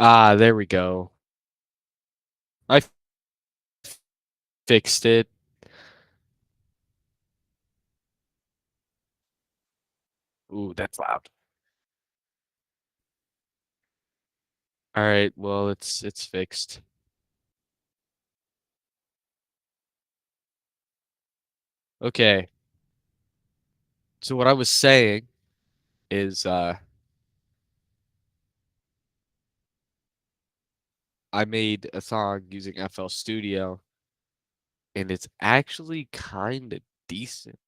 Ah, there we go. I fixed it. Ooh, that's loud. All right, well, it's fixed. Okay. So what I was saying is I made a song using FL Studio and it's actually kind of decent.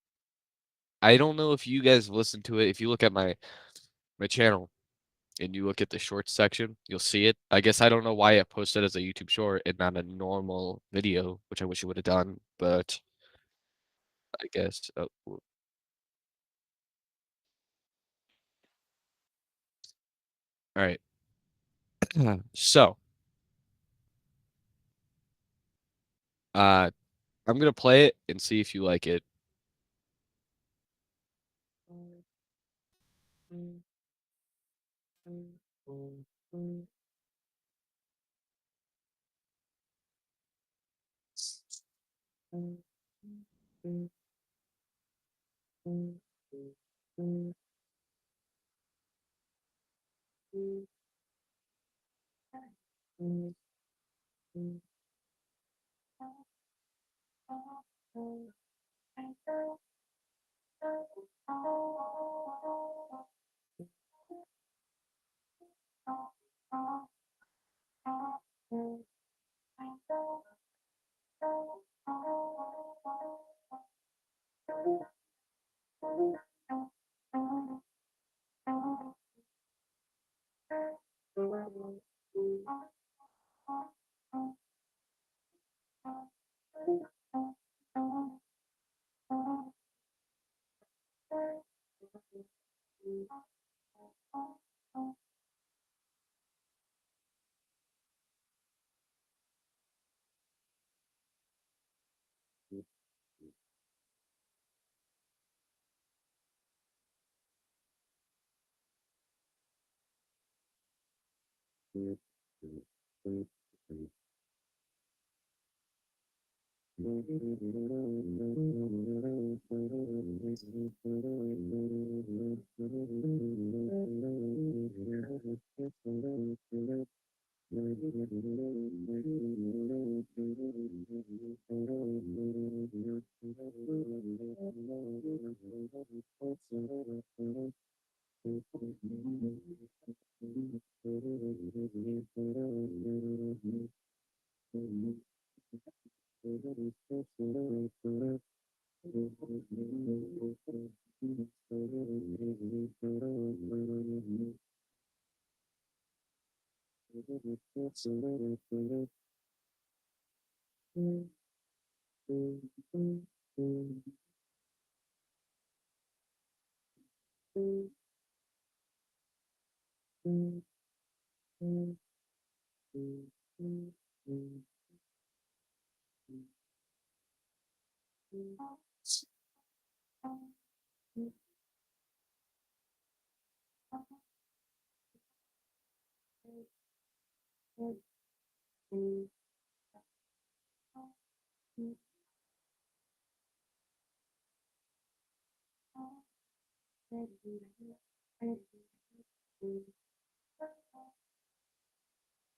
I don't know if you guys listen to it. If you look at my channel and you look at the shorts section, you'll see it. I guess I don't know why it posted as a YouTube short and not a normal video, which I wish it would have done, but I guess all right. So, uh I'm gonna play it and see if you like it.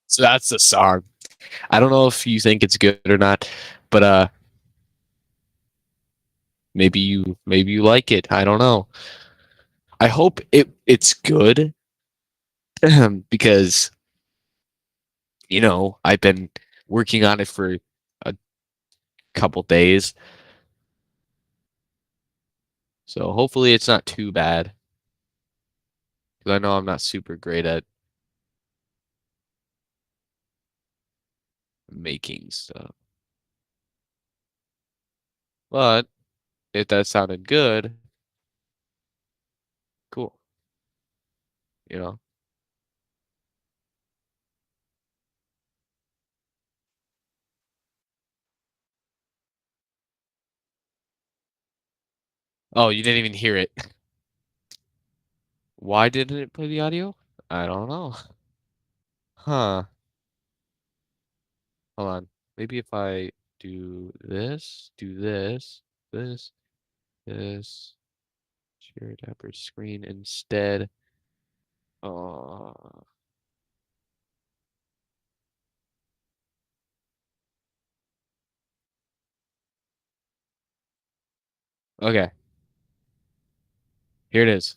So that's the song. I don't know if you think it's good or not, but maybe you like it. I don't know. I hope it's good because I've been working on it for a couple days. So hopefully it's not too bad because I know I'm not super great at making stuff. But if that sounded good, cool. You know. Oh, you didn't even hear it. Why didn't it play the audio? I don't know. Huh. Hold on. Maybe if I do this, this, share Dapper screen instead. Uh, okay. Here it is.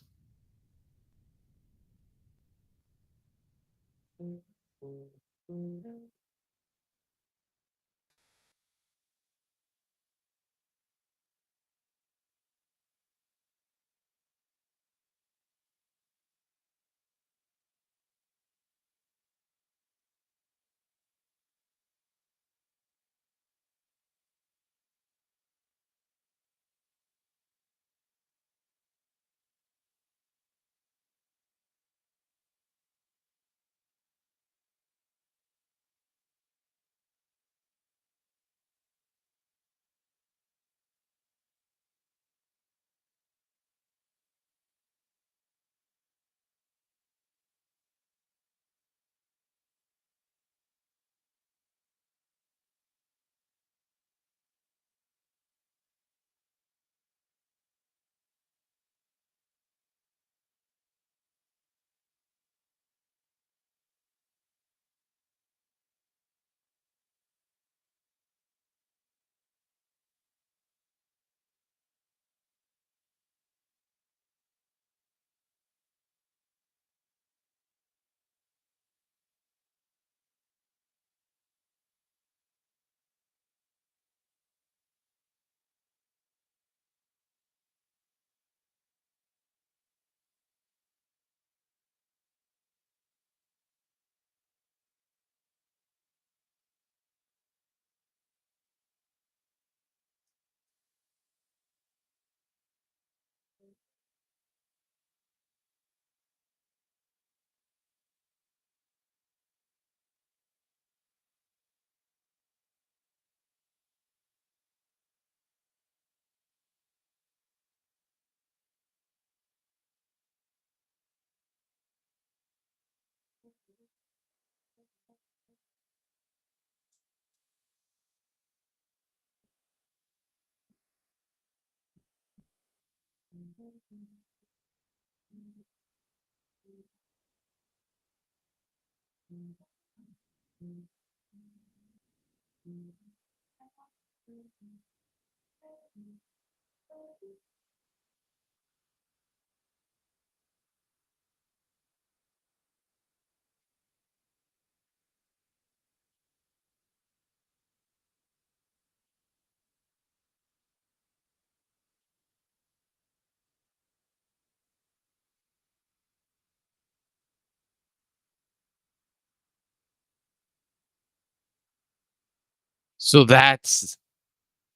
So that's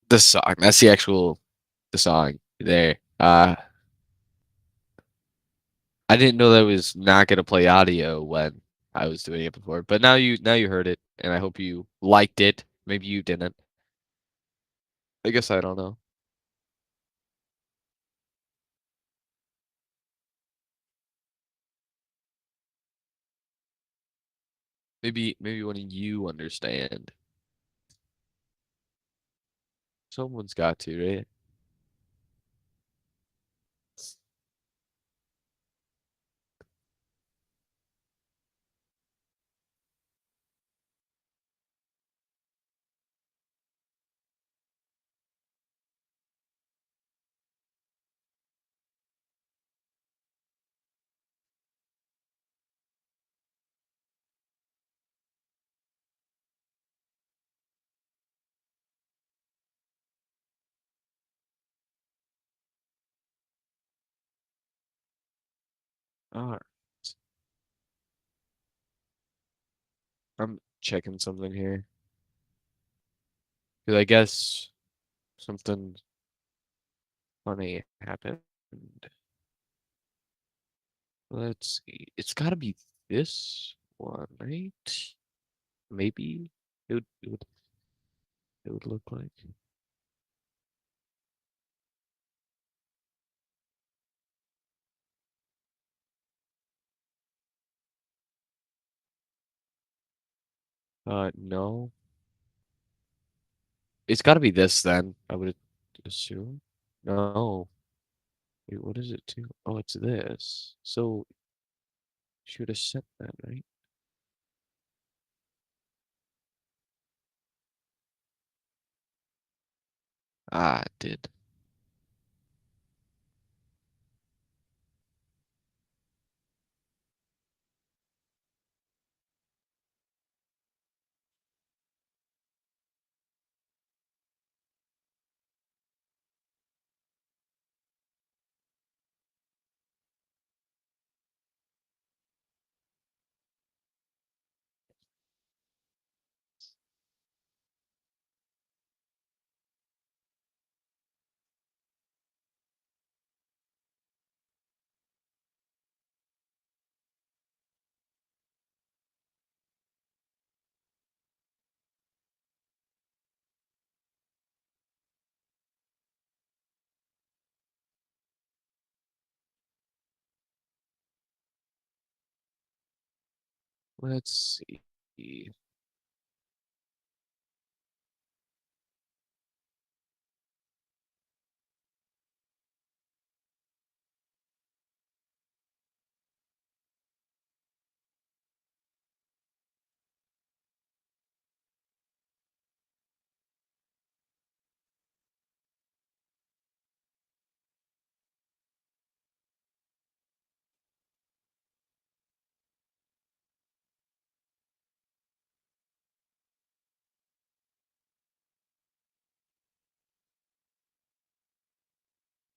the song. That's the song there. I didn't know that was not gonna play audio when I was doing it before, but now you heard it, and I hope you liked it. Maybe you didn't. I guess I don't know. Maybe when you understand, someone's got to, right? All right. I'm checking something here because I guess something funny happened. Let's see. It's got to be this one, right? Maybe it would look like. No. It's gotta be this then, I would assume. No. Wait, what is it too? Oh, it's this. So, should have set that, right? Ah, it did. Let's see.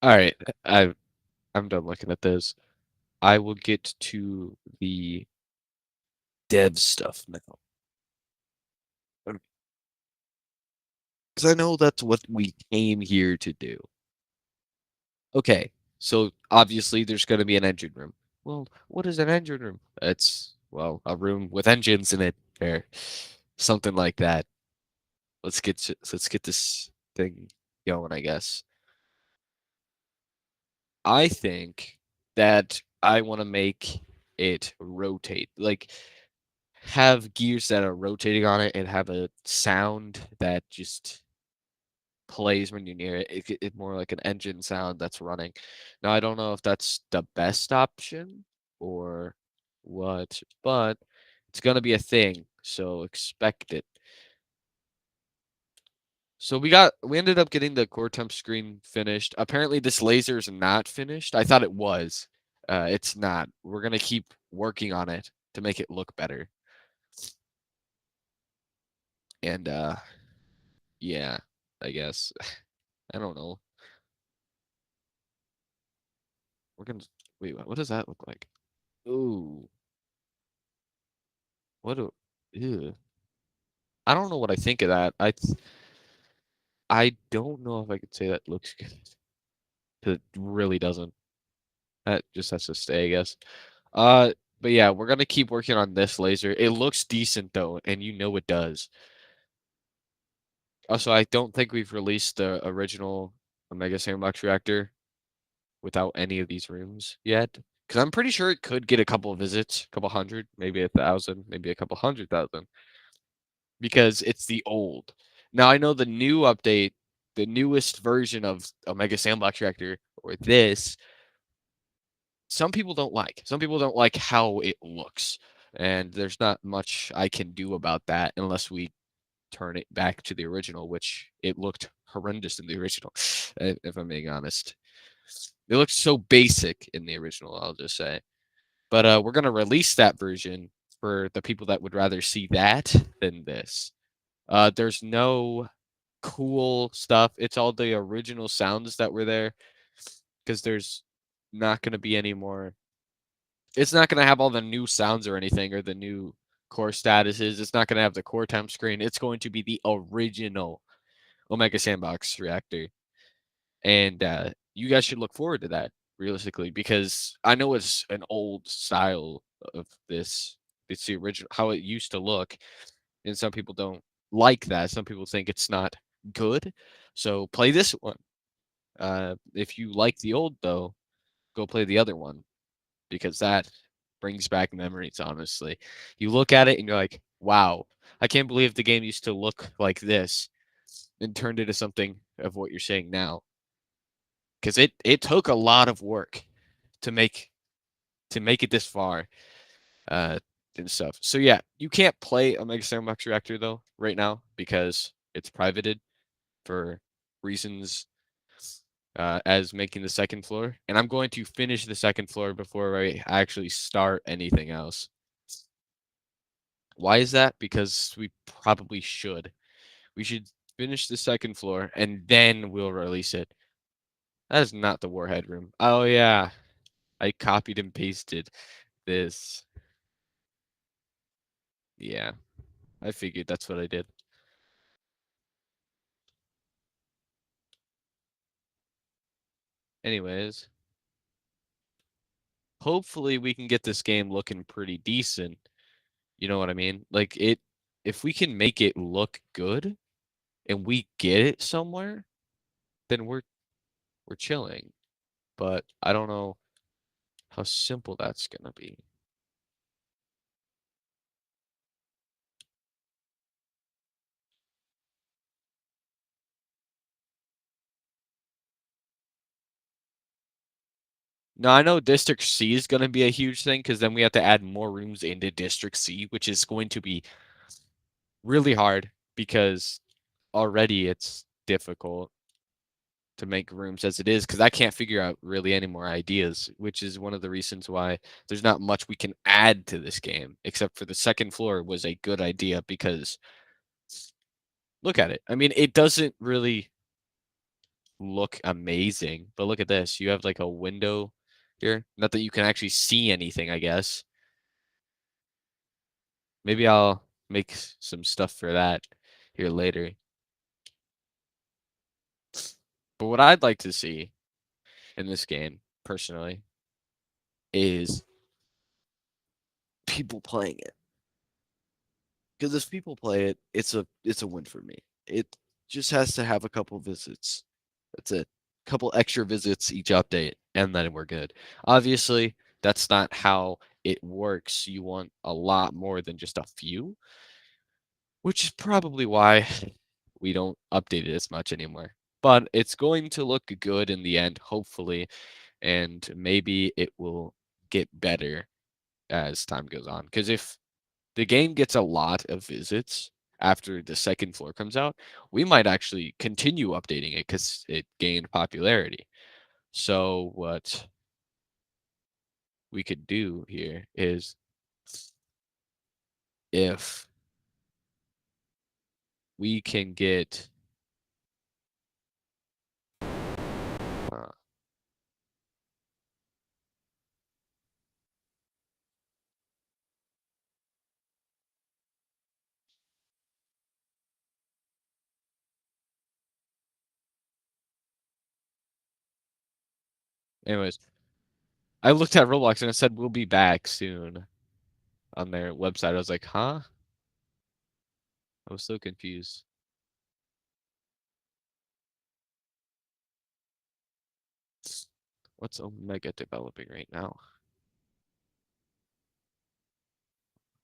All right, I I'm done looking at this. I will get to the dev stuff now. Because I know that's what we came here to do. Okay, so obviously there's going to be an engine room. Well, what is an engine room? It's, well, a room with engines in it, or something like that. Let's get this thing going, I guess. I think that I want to make it rotate, like have gears that are rotating on it and have a sound that just plays when you're near it. It's more like an engine sound that's running. Now, I don't know if that's the best option or what, but it's gonna be a thing, so expect it. So we ended up getting the core temp screen finished. Apparently, this laser is not finished. I thought it was. It's not. We're gonna keep working on it to make it look better. And yeah, I guess. I don't know. We're gonna wait. What does that look like? Ooh, what do? Ew. I don't know what I think of that. I don't know if I could say that looks good. 'Cause it really doesn't. That just has to stay, I guess. Uh, but yeah, we're gonna keep working on this laser. It looks decent though, and you know it does. Also, I don't think we've released the original Omega Sandbox reactor without any of these rooms yet. Because I'm pretty sure it could get a couple of visits, a couple hundred, maybe 1,000, maybe a couple 100,000. Because it's the old. Now I know the new update, the newest version of Omega Sandbox Reactor or this, some people don't like. Some people don't like how it looks. And there's not much I can do about that unless we turn it back to the original, which it looked horrendous in the original, if I'm being honest. It looked so basic in the original, I'll just say. But we're gonna release that version for the people that would rather see that than this. There's no cool stuff. It's all the original sounds that were there because there's not going to be any more. It's not going to have all the new sounds or anything or the new core statuses. It's not going to have the core time screen. It's going to be the original Omega Sandbox reactor. And you guys should look forward to that realistically because I know it's an old style of this. It's the original, how it used to look. And some people don't like that. Some people think it's not good. So play this one. If you like the old though, go play the other one because that brings back memories. Honestly, you look at it and you're like, Wow. I can't believe the game used to look like this and turned into something of what you're saying now. Because it took a lot of work to make it this far, uh, and stuff. So yeah, you can't play a Mega Sandbox Reactor though right now because it's privated for reasons as making the second floor. And I'm going to finish the second floor before I actually start anything else. Why is that? Because we probably should. We should finish the second floor and then we'll release it. That is not the Warhead room. Oh yeah, I copied and pasted this. Yeah, I figured that's what I did. Anyways, hopefully we can get this game looking pretty decent. You know what I mean? Like if we can make it look good and we get it somewhere, then we're chilling. But I don't know how simple that's gonna be. No, I know District C is gonna be a huge thing because then we have to add more rooms into District C, which is going to be really hard because already it's difficult to make rooms as it is because I can't figure out really any more ideas, which is one of the reasons why there's not much we can add to this game, except for the second floor was a good idea because look at it. I mean, it doesn't really look amazing, but look at this. You have like a window here. Not that you can actually see anything, I guess. Maybe I'll make some stuff for that here later. But what I'd like to see in this game, personally, is people playing it. Because if people play it, it's a win for me. It just has to have a couple visits. That's it. Couple extra visits each update, and then we're good. Obviously, that's not how it works. You want a lot more than just a few, which is probably why we don't update it as much anymore. But it's going to look good in the end, hopefully, and maybe it will get better as time goes on. Because if the game gets a lot of visits after the second floor comes out, we might actually continue updating it because it gained popularity. So what we could do here is if we can get uh, anyways, I looked at Roblox and it said we'll be back soon on their website. I was like, huh? I was so confused. What's Omega developing right now?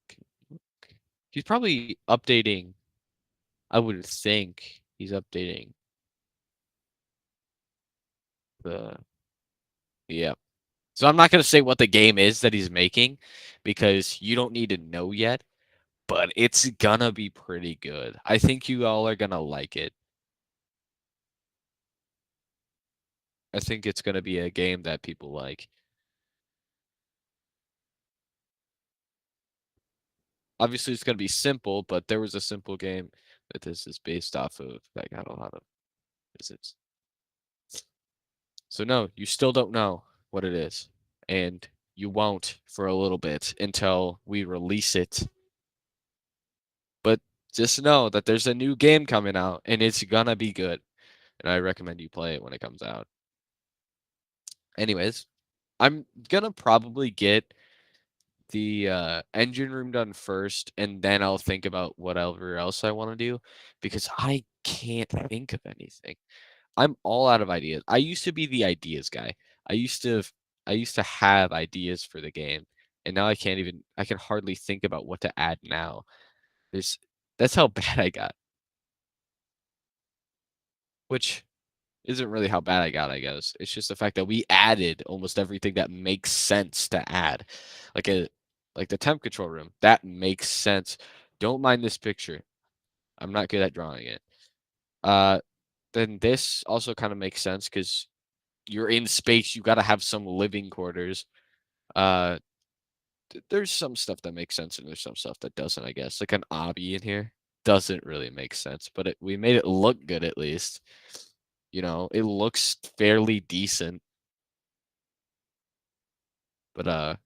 Okay. He's probably updating. I would think he's updating the yeah. So I'm not gonna say what the game is that he's making because you don't need to know yet, but it's gonna be pretty good. I think you all are gonna like it. I think it's gonna be a game that people like. Obviously, it's gonna be simple, but there was a simple game that this is based off of that got a lot of visits. So no, you still don't know what it is, and you won't for a little bit until we release it. But just know that there's a new game coming out, and it's gonna be good, and I recommend you play it when it comes out. Anyways, I'm gonna probably get the engine room done first, and then I'll think about whatever else I want to do because I can't think of anything. I'm all out of ideas. I used to be the ideas guy. I used to I used to have ideas for the game, and now I can't even I can hardly think about what to add now. There's that's how bad I got, which isn't really how bad I got, I guess. It's just the fact that we added almost everything that makes sense to add. Like a like the temp control room, that makes sense. Don't mind this picture. I'm not good at drawing it. Uh, then this also kind of makes sense because you're in space, you gotta have some living quarters. Uh, there's some stuff that makes sense and there's some stuff that doesn't, I guess. Like an obby in here doesn't really make sense, but we made it look good at least. You know, it looks fairly decent. But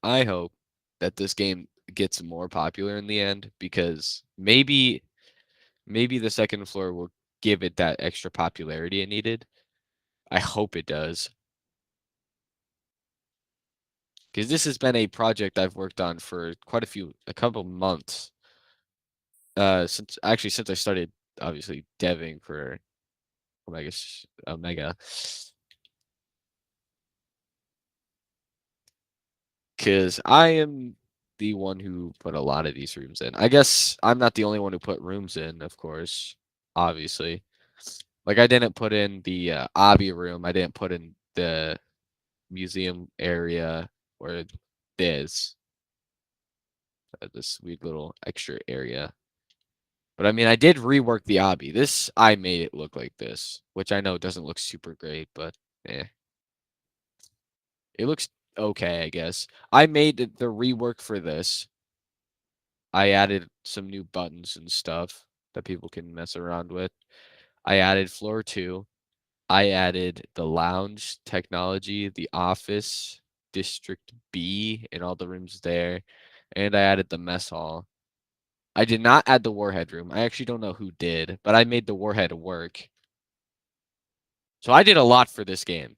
I hope that this game gets more popular in the end because maybe the second floor will give it that extra popularity it needed. I hope it does. Because this has been a project I've worked on for a couple months. Since I started obviously deving for Omega. Because I am the one who put a lot of these rooms in. I guess I'm not the only one who put rooms in, of course, obviously. Like I didn't put in the obby room. I didn't put in the museum area or this this weird little extra area. But I mean, I did rework the obby. This I made it look like this, which I know doesn't look super great, but eh, it looks okay, I guess. I made the rework for this. I added some new buttons and stuff that people can mess around with. I added floor 2. I added the lounge technology, the office, District B, and all the rooms there. And I added the mess hall. I did not add the warhead room. I actually don't know who did, but I made the warhead work. So I did a lot for this game.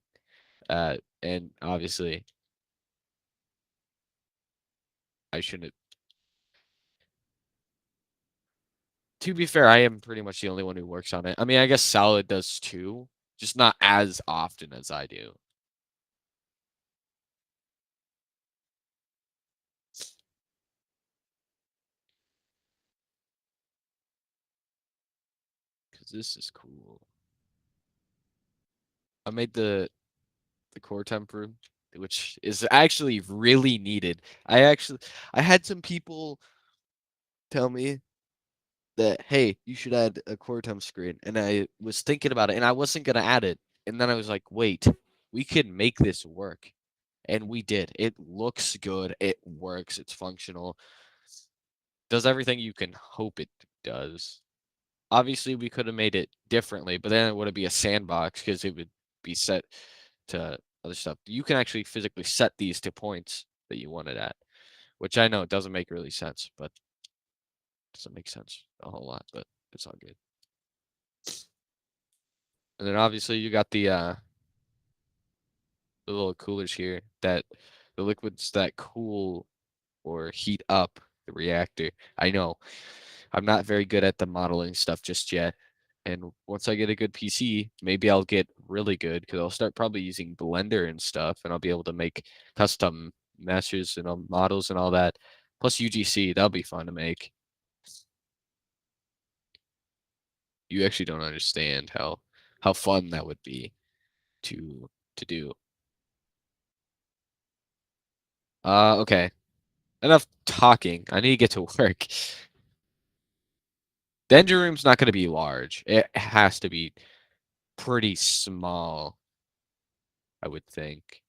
And obviously, I shouldn't. To be fair, I am pretty much the only one who works on it. I mean, I guess Salad does too, just not as often as I do. Because this is cool. I made the core temp room, which is actually really needed. I had some people tell me that hey, you should add a core temp screen, and I was thinking about it, and I wasn't gonna add it, and then I was like, wait, we can make this work, and we did. It looks good. It works. It's functional. Does everything you can hope it does. Obviously, we could have made it differently, but then it would be a sandbox because it would be set to other stuff. You can actually physically set these to points that you want it at, which I know doesn't make really sense, but doesn't make sense a whole lot, but it's all good. And then obviously you got the little coolers here that the liquids that cool or heat up the reactor. I know I'm not very good at the modeling stuff just yet. And once I get a good PC, maybe I'll get really good because I'll start probably using Blender and stuff, and I'll be able to make custom masters and models and all that. Plus UGC, that'll be fun to make. You actually don't understand how fun that would be to do. Okay. Enough talking. I need to get to work. The engine room's not going to be large. It has to be pretty small, I would think.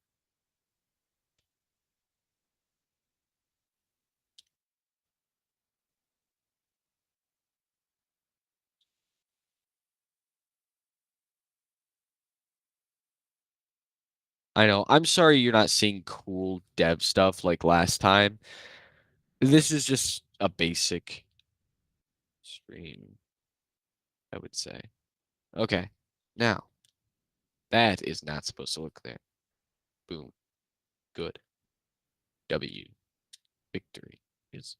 I know. I'm sorry you're not seeing cool dev stuff like last time. This is just a basic stream, I would say. Okay. Now, that is not supposed to look there. Boom. Good. W. Victory is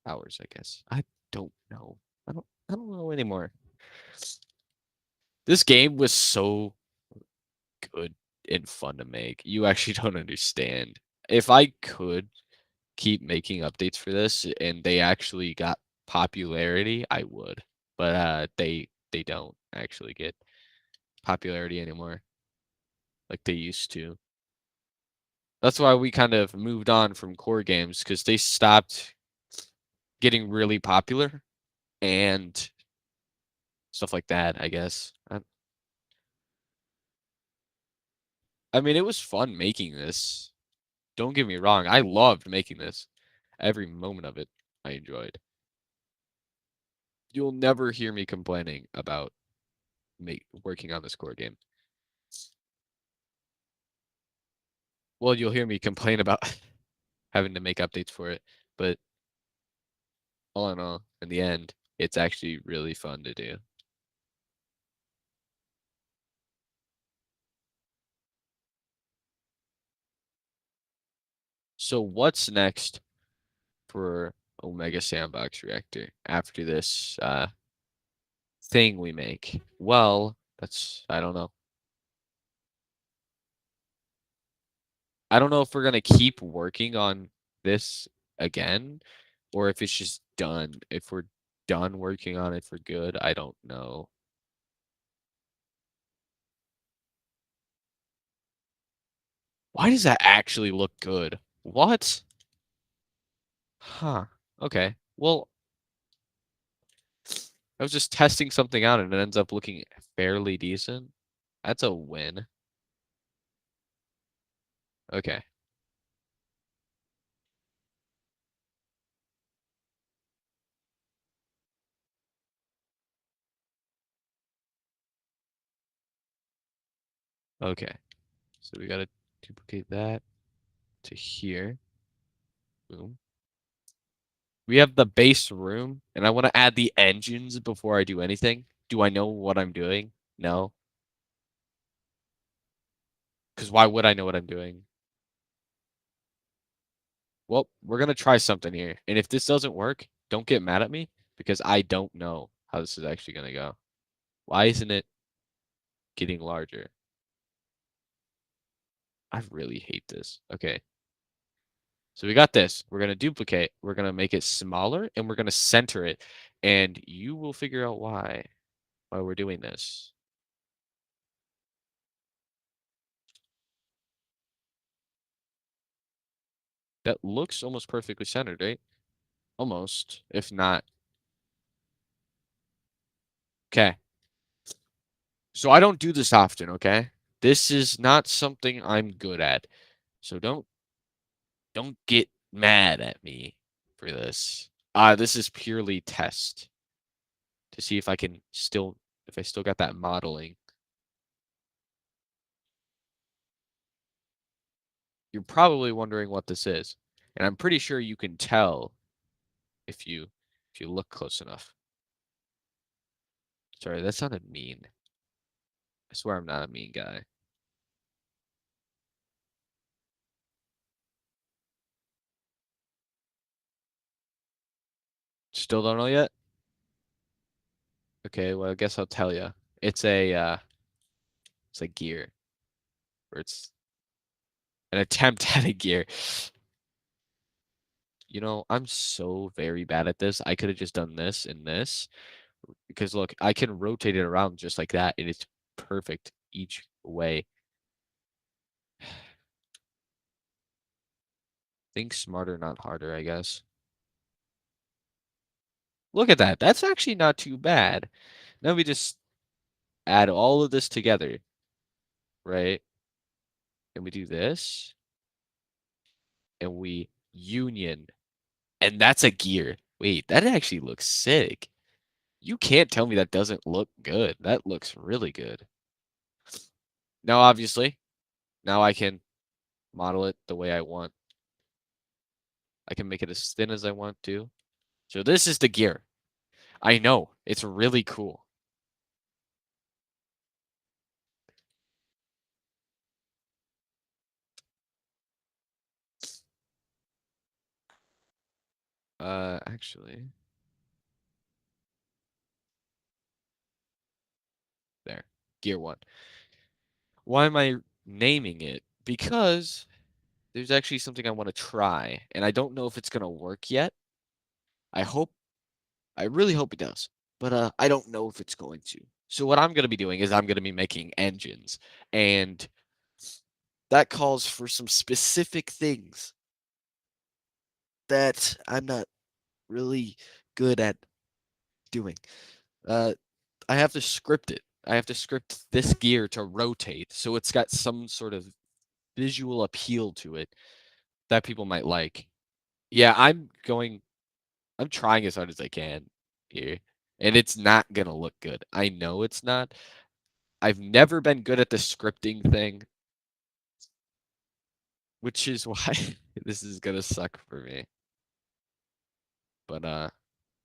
ours, I guess. I don't know. I don't know anymore. This game was so good and fun to make. You actually don't understand. If I could keep making updates for this and they actually got popularity, I would. But they don't actually get popularity anymore like they used to. That's why we kind of moved on from core games because they stopped getting really popular and stuff like that, I guess. I mean, it was fun making this. Don't get me wrong, I loved making this. Every moment of it I enjoyed. You'll never hear me complaining about working on this core game. Well, you'll hear me complain about having to make updates for it, but all in all, in the end, it's actually really fun to do. So what's next for Omega Sandbox Reactor after this thing we make? Well, that's I don't know. I don't know if we're gonna keep working on this again or if it's just done. If we're done working on it for good, I don't know. Why does that actually look good? What? Huh. Okay. Well, I was just testing something out and it ends up looking fairly decent. That's a win. Okay. Okay. So we gotta duplicate that to here. Boom. We have the base room, and I want to add the engines before I do anything. Do I know what I'm doing? No. Because why would I know what I'm doing? Well, we're gonna try something here. And if this doesn't work, don't get mad at me because I don't know how this is actually gonna go. Why isn't it getting larger? I really hate this. Okay. So we got this. We're gonna duplicate. We're gonna make it smaller and we're gonna center it. And you will figure out why we're doing this. That looks almost perfectly centered, right? Almost, if not. Okay. So I don't do this often, okay? This is not something I'm good at. So don't get mad at me for this. This is purely test to see if I still got that modeling. You're probably wondering what this is. And I'm pretty sure you can tell if you look close enough. Sorry, that sounded mean. I swear I'm not a mean guy. Still don't know yet? Okay, well I guess I'll tell you. It's a gear. Or it's an attempt at a gear. You know, I'm so very bad at this. I could have just done this and this because look, I can rotate it around just like that and it's perfect each way. Think smarter, not harder, I guess. Look at that. That's actually not too bad. Now we just add all of this together, right? And we do this and we union. And that's a gear. Wait, that actually looks sick. You can't tell me that doesn't look good. That looks really good. Now, obviously, now I can model it the way I want. I can make it as thin as I want to. So this is the gear. I know. It's really cool. Actually, there. Gear 1. Why am I naming it? Because there's actually something I wanna try, and I don't know if it's gonna work yet. I hope I really hope it does, but, I don't know if it's going to. So what I'm gonna be doing is I'm gonna be making engines, and that calls for some specific things that I'm not really good at doing. Uh, I have to script it. I have to script this gear to rotate, so it's got some sort of visual appeal to it that people might like. Yeah, I'm trying as hard as I can here, and it's not gonna look good. I know it's not. I've never been good at the scripting thing, which is why this is gonna suck for me. But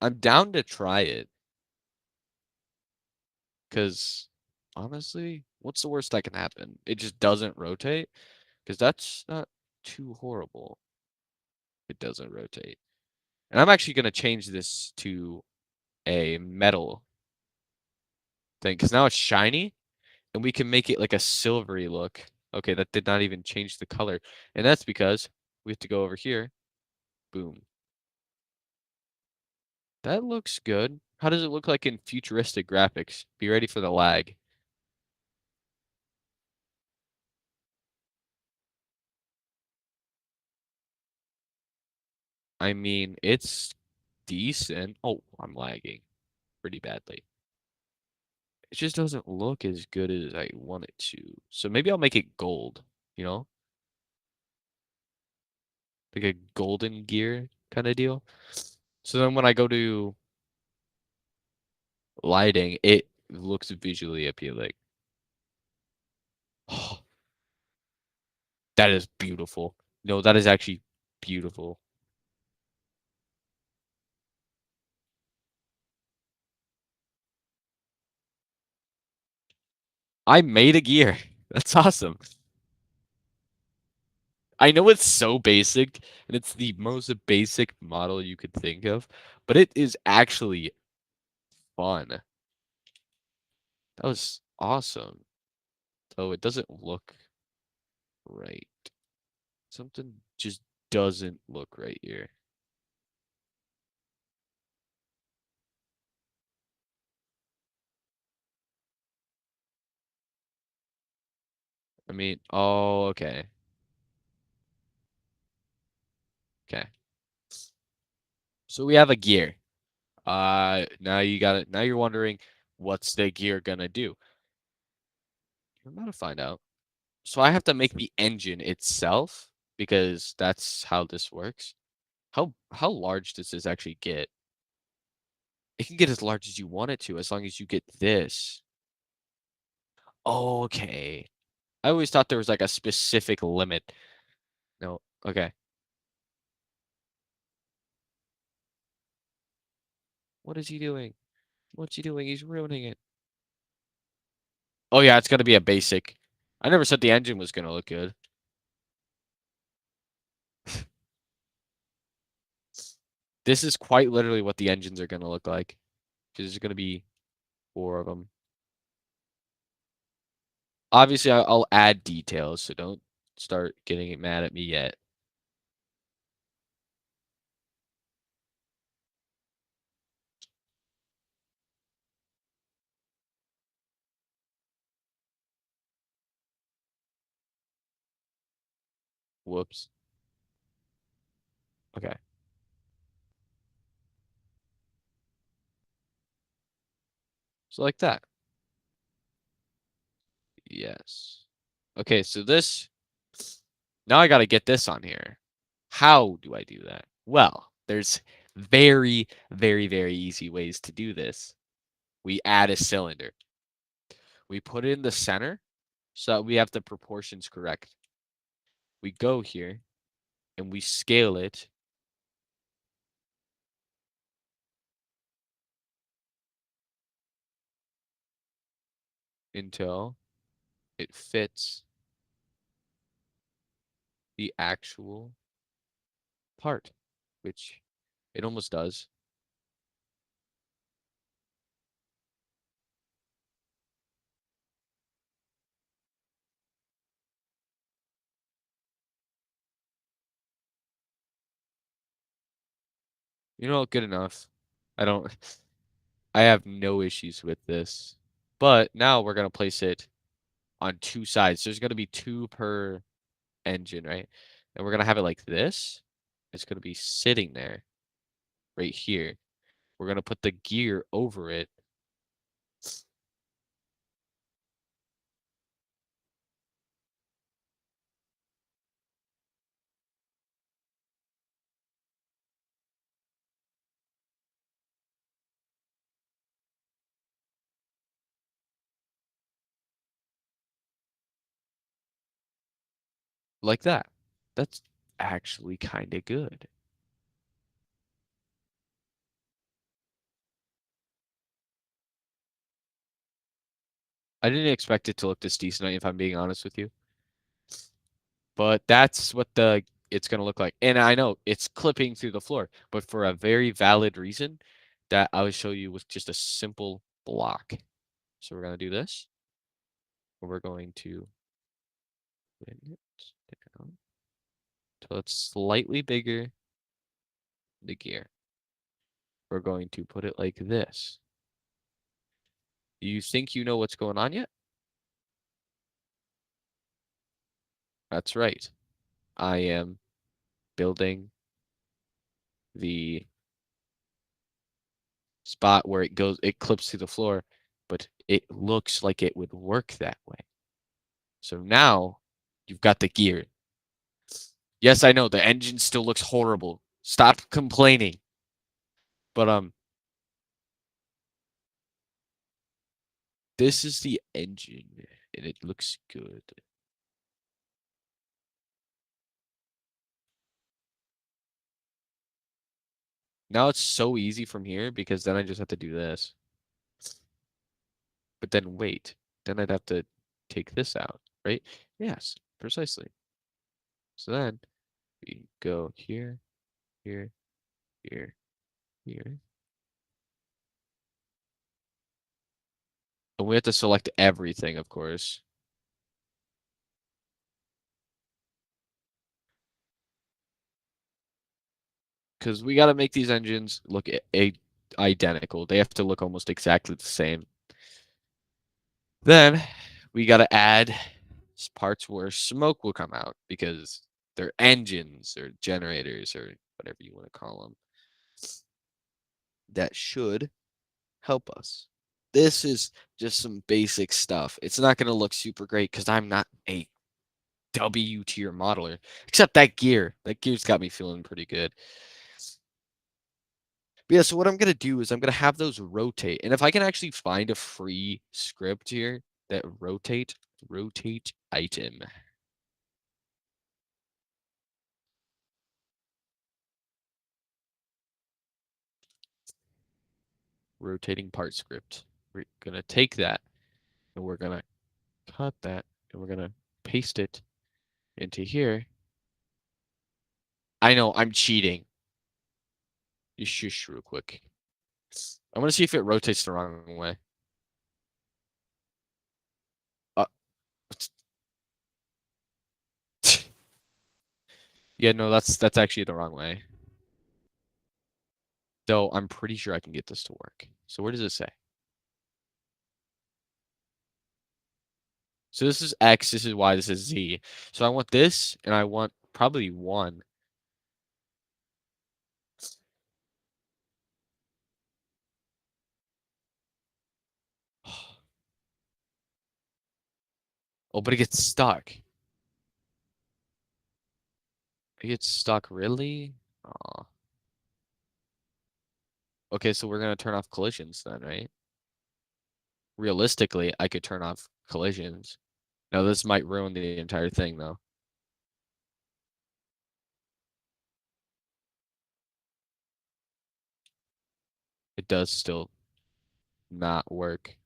I'm down to try it because honestly, what's the worst that can happen? It just doesn't rotate because that's not too horrible. It doesn't rotate, and I'm actually gonna change this to a metal thing because now it's shiny and we can make it like a silvery look. Okay, that did not even change the color, and that's because we have to go over here. Boom. That looks good. How does it look like in futuristic graphics? Be ready for the lag. I mean, it's decent. Oh, I'm lagging pretty badly. It just doesn't look as good as I want it to. So maybe I'll make it gold, you know? Like a golden gear kind of deal. So then when I go to lighting, it looks visually appealing. Oh, that is beautiful. No, that is actually beautiful. I made a gear. That's awesome. I know it's so basic, and it's the most basic model you could think of, but it is actually fun. That was awesome. Oh, it doesn't look right. Something just doesn't look right here. I mean, oh, okay. Okay. So we have a gear. Now you got it. Now you're wondering what's the gear gonna do? I'm about to find out. So I have to make the engine itself because that's how this works. How large does this actually get? It can get as large as you want it to as long as you get this. Okay. I always thought there was like a specific limit. No. Okay. What is he doing? What's he doing? He's ruining it. Oh yeah, it's gonna be a basic. I never said the engine was gonna look good. This is quite literally what the engines are gonna look like. 'Cause there's gonna be four of them. Obviously, I'll add details, so don't start getting mad at me yet. Whoops. Okay. So like that. Yes. Okay, so this now I gotta get this on here. How do I do that? Well, there's very, very, very easy ways to do this. We add a cylinder. We put it in the center so that we have the proportions correct. We go here and we scale it until it fits the actual part, which it almost does. You know, good enough. I don't I have no issues with this. But now we're gonna place it on two sides. There's gonna be two per engine, right? And we're gonna have it like this. It's gonna be sitting there right here. We're gonna put the gear over it. Like that. That's actually kind of good. I didn't expect it to look this decent, if I'm being honest with you. But that's what the it's gonna look like. And I know it's clipping through the floor, but for a very valid reason that I will show you with just a simple block. So we're gonna do this. We're going to bend it down till it's slightly bigger the gear. We're going to put it like this. You think you know what's going on yet? That's right. I am building the spot where it clips through the floor, but it looks like it would work that way. So now you've got the gear. Yes, I know the engine still looks horrible. Stop complaining. But this is the engine and it looks good. Now it's so easy from here because then I just have to do this. But then wait, then I'd have to take this out, right? Yes, precisely. So then we go here, here, here, here. And we have to select everything, of course. Because we got to make these engines look identical. They have to look almost exactly the same. Then we got to add parts where smoke will come out because they're engines or generators or whatever you want to call them. That should help us. This is just some basic stuff. It's not going to look super great because I'm not a W tier modeler, except that gear. That gear's got me feeling pretty good. But yeah, so what I'm gonna do is I'm gonna have those rotate, and if I can actually find a free script here that rotate item. Rotating part script. We're gonna take that and we're gonna cut that and we're gonna paste it into here. I know I'm cheating. You shush real quick. I want to see if it rotates the wrong way. Uh, yeah, no, that's actually the wrong way. Though I'm pretty sure I can get this to work. So where does it say? So this is X, this is Y, this is Z. So I want this, and I want probably 1. Oh, but it gets stuck. It gets stuck, really? Aw. Okay, so we're gonna turn off collisions then, right? Realistically, I could turn off collisions. Now, this might ruin the entire thing, though. It does still not work.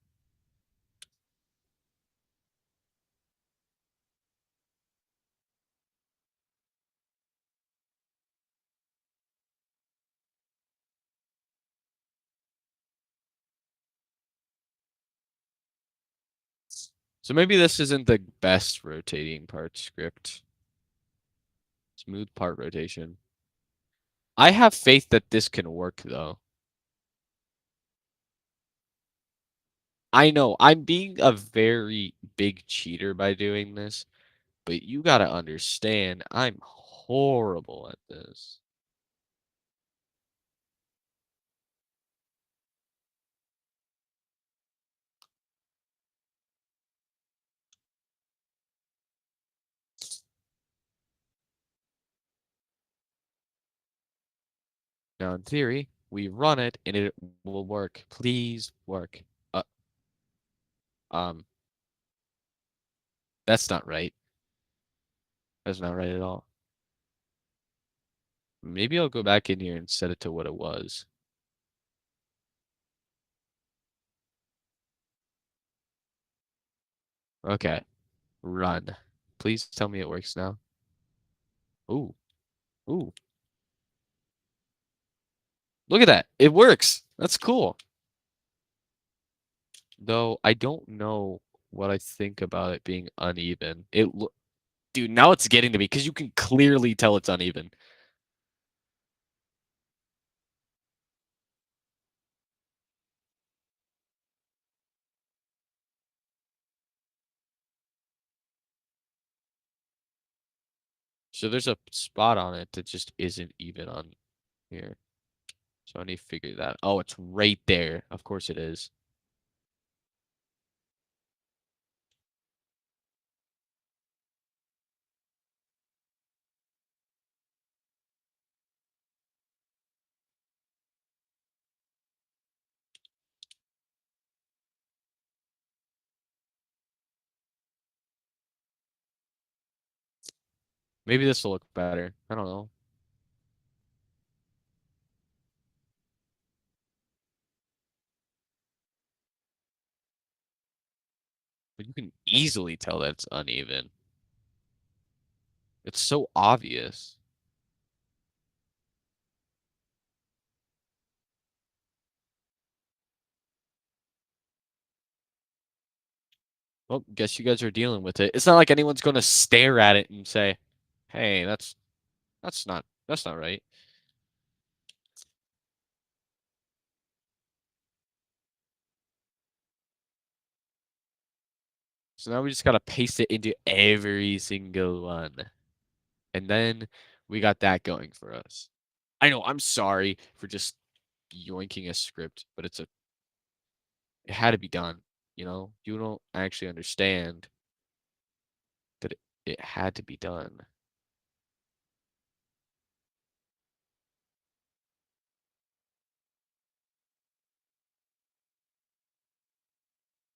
So maybe this isn't the best rotating part script. Smooth part rotation. I have faith that this can work though. I know I'm being a very big cheater by doing this, but you gotta understand I'm horrible at this. Now in theory, we run it and it will work. Please work. Uh, um, that's not right. That's not right at all. Maybe I'll go back in here and set it to what it was. Okay, run. Please tell me it works now. Ooh, ooh. Look at that. It works. That's cool. Though I don't know what I think about it being uneven. Dude, now it's getting to me because you can clearly tell it's uneven. So there's a spot on it that just isn't even on here. So I need to figure that. Oh, it's right there. Of course it is. Maybe this will look better. I don't know. But you can easily tell that it's uneven. It's so obvious. Well, guess you guys are dealing with it. It's not like anyone's gonna stare at it and say, "Hey, that's not right." So now we just gotta paste it into every single one. And then we got that going for us. I know, I'm sorry for just yoinking a script, but it had to be done. You know, you don't actually understand that it had to be done.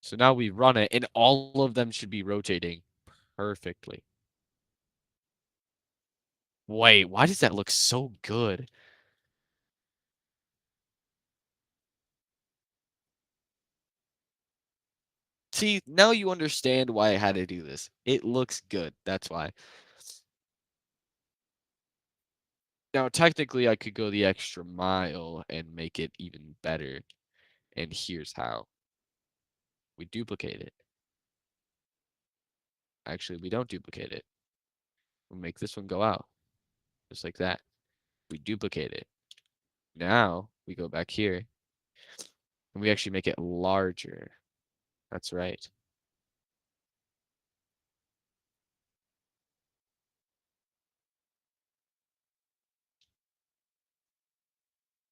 So now we run it, and all of them should be rotating perfectly. Wait, why does that look so good? See, now you understand why I had to do this. It looks good. That's why. Now, technically, I could go the extra mile and make it even better. And here's how. We duplicate it. Actually, we don't duplicate it. We make this one go out. Just like that. We duplicate it. Now, we go back here. And we actually make it larger. That's right.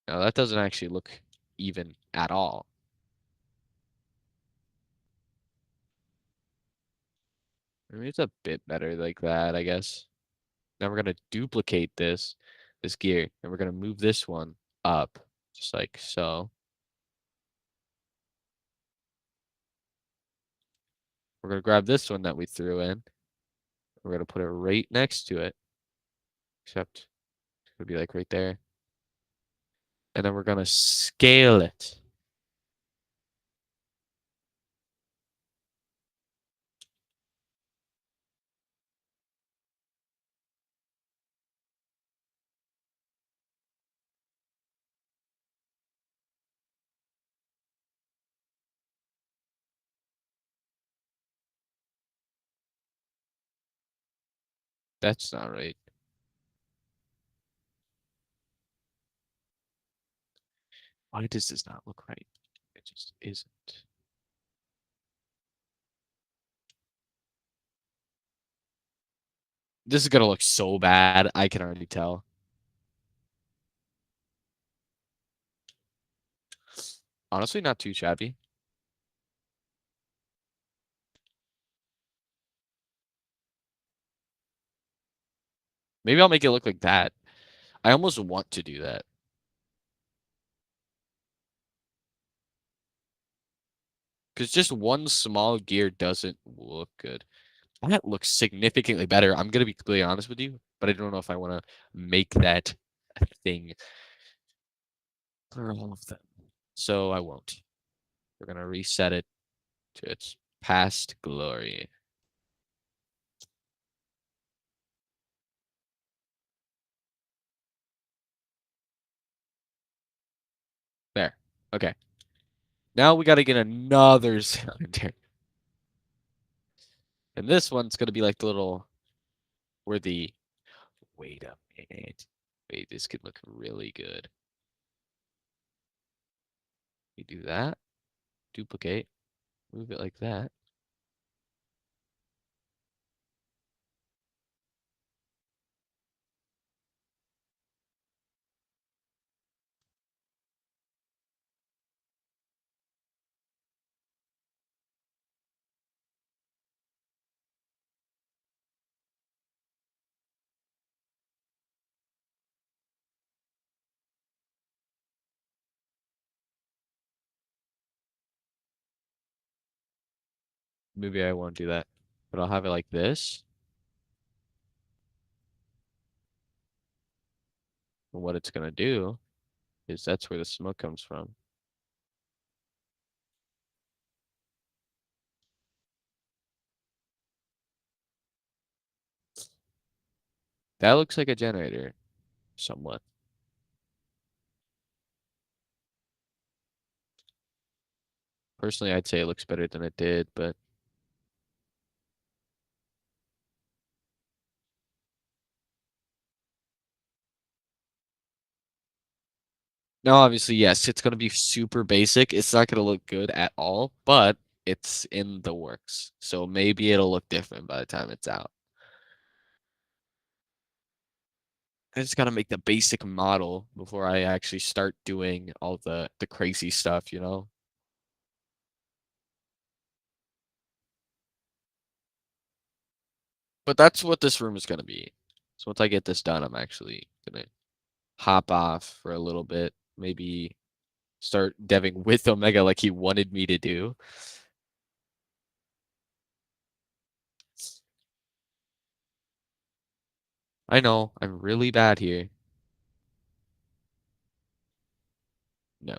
Now, that doesn't actually look even at all. I mean, it's a bit better like that, I guess. Now we're gonna duplicate this gear, and we're gonna move this one up, just like so. We're gonna grab this one that we threw in. We're gonna put it right next to it, except it's gonna be like right there. And then we're gonna scale it. That's not right. Why does this not look right? It just isn't. This is gonna look so bad. I can already tell. Honestly, not too shabby. Maybe I'll make it look like that. I almost want to do that. Because just one small gear doesn't look good. That looks significantly better. I'm gonna be completely honest with you, but I don't know if I want to make that a thing for all of them. So I won't. We're gonna reset it to its past glory. There. Okay. Now we gotta get another cylinder. And this one's gonna be like the little where the wait a minute. Wait, this could look really good. We do that, duplicate, move it like that. Maybe I won't do that, but I'll have it like this. And what it's gonna do is that's where the smoke comes from. That looks like a generator, somewhat. Personally, I'd say it looks better than it did, but now obviously, yes, it's gonna be super basic. It's not gonna look good at all, but it's in the works. So maybe it'll look different by the time it's out. I just gotta make the basic model before I actually start doing all the crazy stuff, you know? But that's what this room is gonna be. So once I get this done, I'm actually gonna hop off for a little bit, maybe start deving with Omega like he wanted me to do. I know, I'm really bad here. No.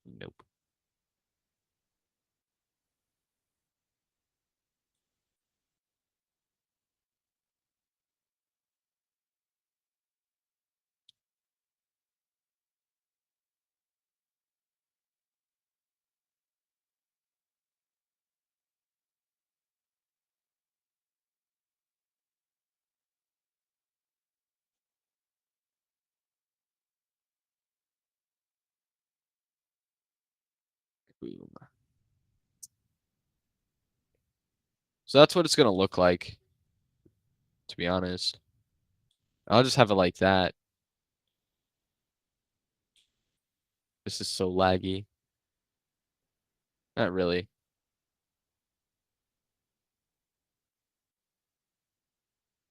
Nope. Boom. So that's what it's gonna look like, to be honest. I'll just have it like that. This is so laggy. Not really.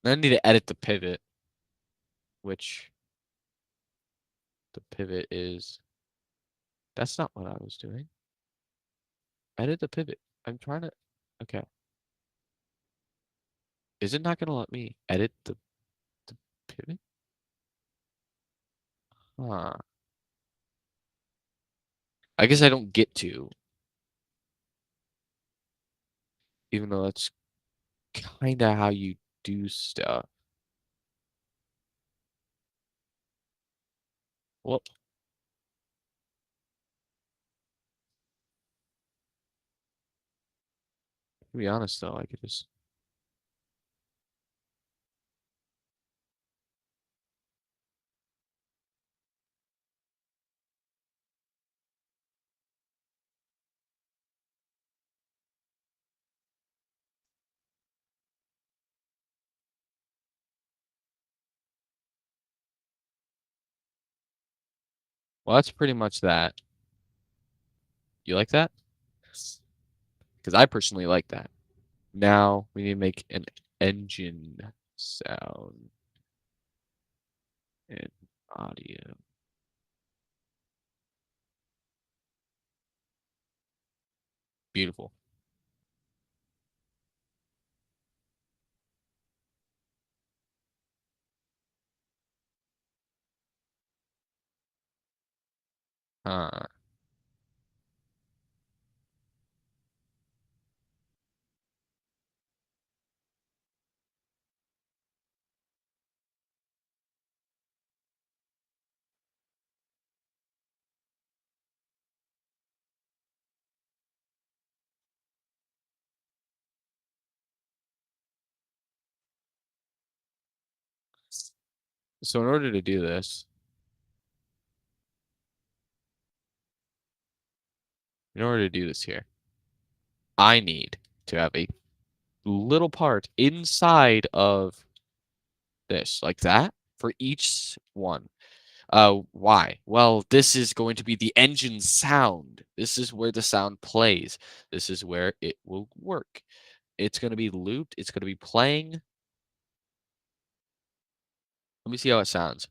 I need to edit the pivot, which the pivot is. That's not what I was doing. Edit the pivot. I'm trying to. Okay. Is it not gonna let me edit the pivot? Huh. I guess I don't get to, even though that's kind of how you do stuff. Well, to be honest though, I could just. Well, that's pretty much that. You like that? Because I personally like that. Now we need to make an engine sound and audio. Beautiful. Uh, so in order to do this, here, I need to have a little part inside of this, like that, for each one. Why? Well, this is going to be the engine sound. This is where the sound plays. This is where it will work. It's going to be looped. It's going to be playing. Let me see how it sounds.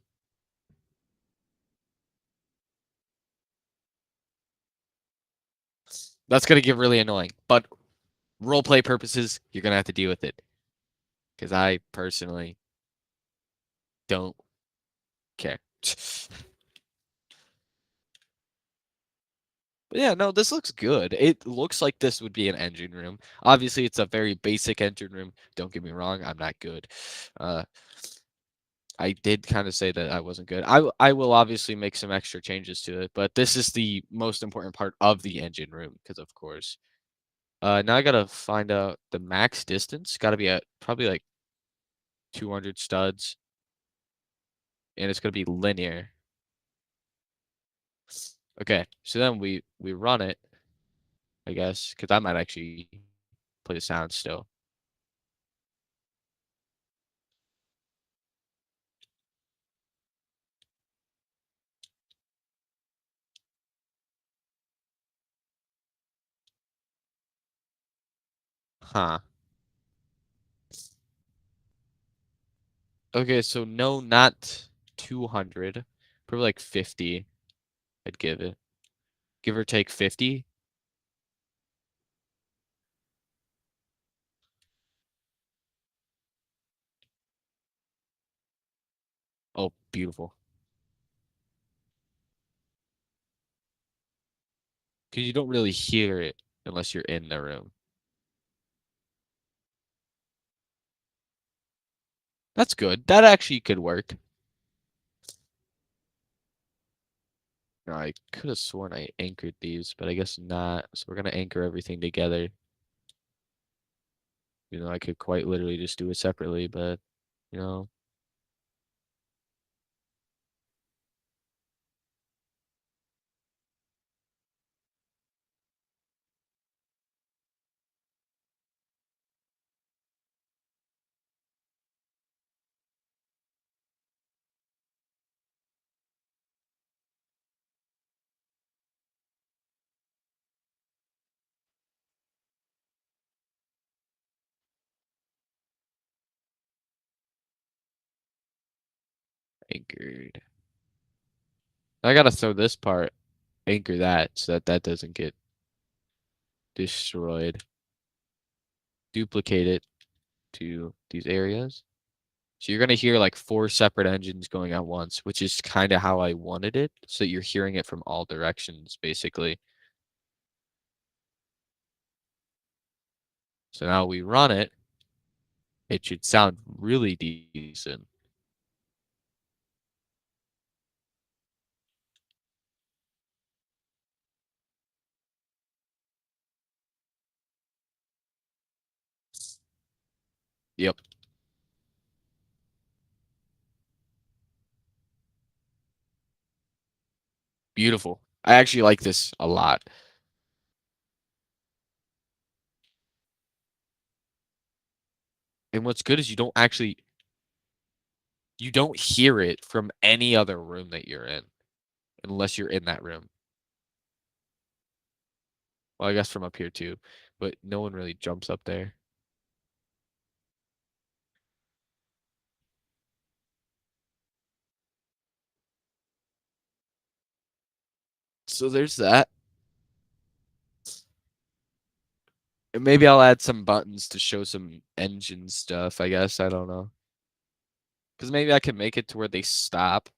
That's going to get really annoying, but roleplay purposes, you're going to have to deal with it. Because I personally don't care. But yeah, no, this looks good. It looks like this would be an engine room. Obviously, it's a very basic engine room. Don't get me wrong, I'm not good. Uh, I did kind of say that I wasn't good. I will obviously make some extra changes to it, but this is the most important part of the engine room because, of course. Now I gotta find out the max distance. Got to be at probably like 200 studs, and it's gonna be linear. Okay, so then we run it, I guess, because I might actually play the sound still. Huh. Okay, so no, not 200. Probably like 50. I'd give it. Give or take 50. Oh, beautiful. Because you don't really hear it unless you're in the room. That's good. That actually could work. No, I could have sworn I anchored these, but I guess not. So we're gonna anchor everything together. I could quite literally just do it separately, but you know, anchored. I gotta throw this part, anchor that, so that that doesn't get destroyed. Duplicate it to these areas. So you're gonna hear like four separate engines going at once, which is kind of how I wanted it, so that you're hearing it from all directions, basically. So now we run it, it should sound really decent. Yep, beautiful. I actually like this a lot. And what's good is you don't hear it from any other room that you're in unless you're in that room. Well, I guess from up here too, but no one really jumps up there. So there's that. And maybe I'll add some buttons to show some engine stuff, I guess. I don't know. Because maybe I can make it to where they stop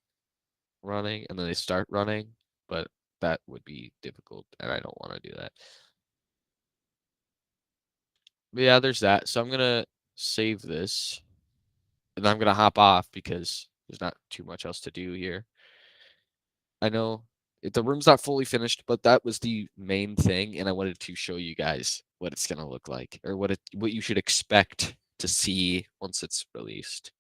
running and then they start running, but that would be difficult and I don't want to do that. But yeah, there's that. So I'm gonna save this and I'm gonna hop off because there's not too much else to do here. I know the room's not fully finished, but that was the main thing, and I wanted to show you guys what it's gonna look like or what you should expect to see once it's released.